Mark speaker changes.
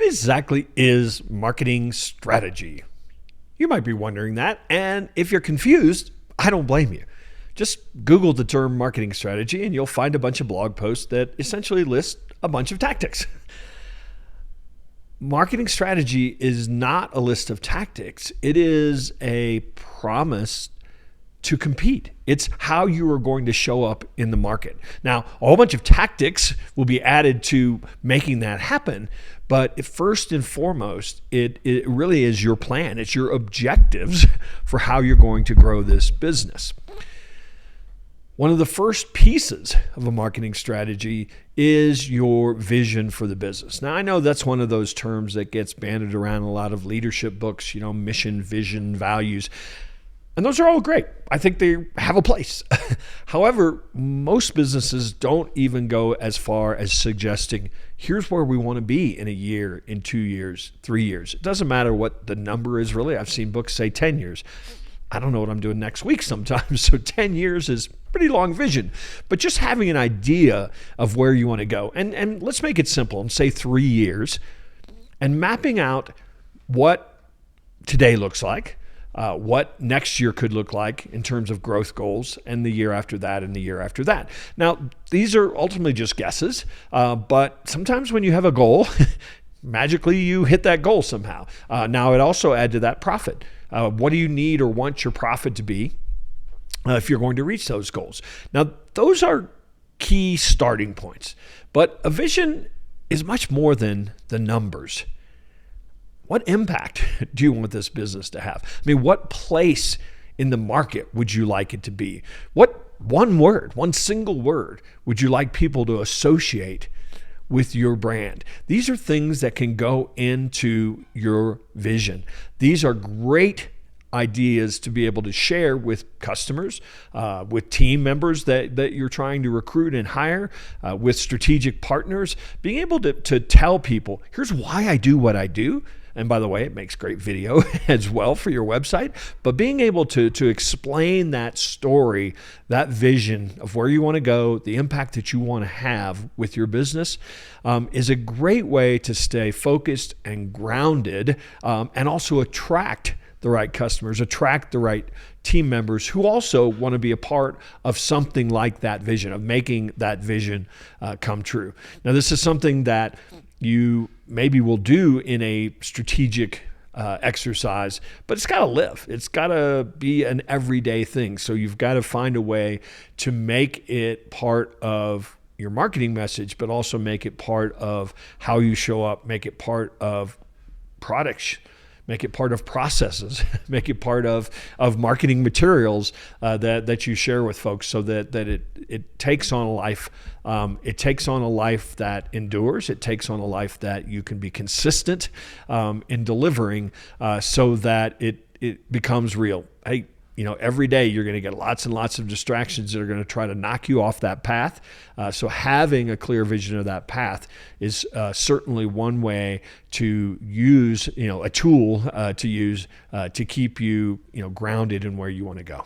Speaker 1: exactly is marketing strategy? You might be wondering that, and if you're confused, I don't blame you. Just Google the term marketing strategy and you'll find a bunch of blog posts that essentially list a bunch of tactics. Marketing strategy is not a list of tactics. It is a promise to compete. It's how you are going to show up in the market. Now, a whole bunch of tactics will be added to making that happen, but first and foremost, it really is your plan. It's your objectives for how you're going to grow this business. One of the first pieces of a marketing strategy is your vision for the business. Now, I know that's one of those terms that gets bandied around in a lot of leadership books, mission, vision, values. And those are all great. I think they have a place. However, most businesses don't even go as far as suggesting, here's where we want to be in a year, in 2 years, 3 years. It doesn't matter what the number is really. I've seen books say 10 years. I don't know what I'm doing next week sometimes. So 10 years is pretty long vision. But just having an idea of where you want to go. And let's make it simple and say 3 years and mapping out what today looks like, what next year could look like in terms of growth goals, and the year after that, and the year after that. Now, these are ultimately just guesses, but sometimes when you have a goal, magically you hit that goal somehow. Now, it also adds to that profit. What do you need or want your profit to be if you're going to reach those goals? Now, those are key starting points, but a vision is much more than the numbers. What impact do you want this business to have? I mean, what place in the market would you like it to be? What one single word would you like people to associate with your brand? These are things that can go into your vision. These are great ideas to be able to share with customers, with team members that you're trying to recruit and hire, with strategic partners. Being able to tell people, here's why I do what I do. And by the way, it makes great video as well for your website. But being able to explain that story, that vision of where you want to go, the impact that you want to have with your business is a great way to stay focused and grounded, and also attract the right customers, attract the right team members who also want to be a part of something like that vision, of making that vision come true. Now, this is something that you maybe will do in a strategic exercise, but it's got to live. It's got to be an everyday thing. So you've got to find a way to make it part of your marketing message, but also make it part of how you show up, make it part of products, make it part of processes, make it part of marketing materials that you share with folks, so that it takes on a life. It takes on a life that endures. It takes on a life that you can be consistent in delivering, so that it becomes real. Hey, every day you're going to get lots and lots of distractions that are going to try to knock you off that path. So having a clear vision of that path is certainly one way to use, a tool to use to keep you, grounded in where you want to go.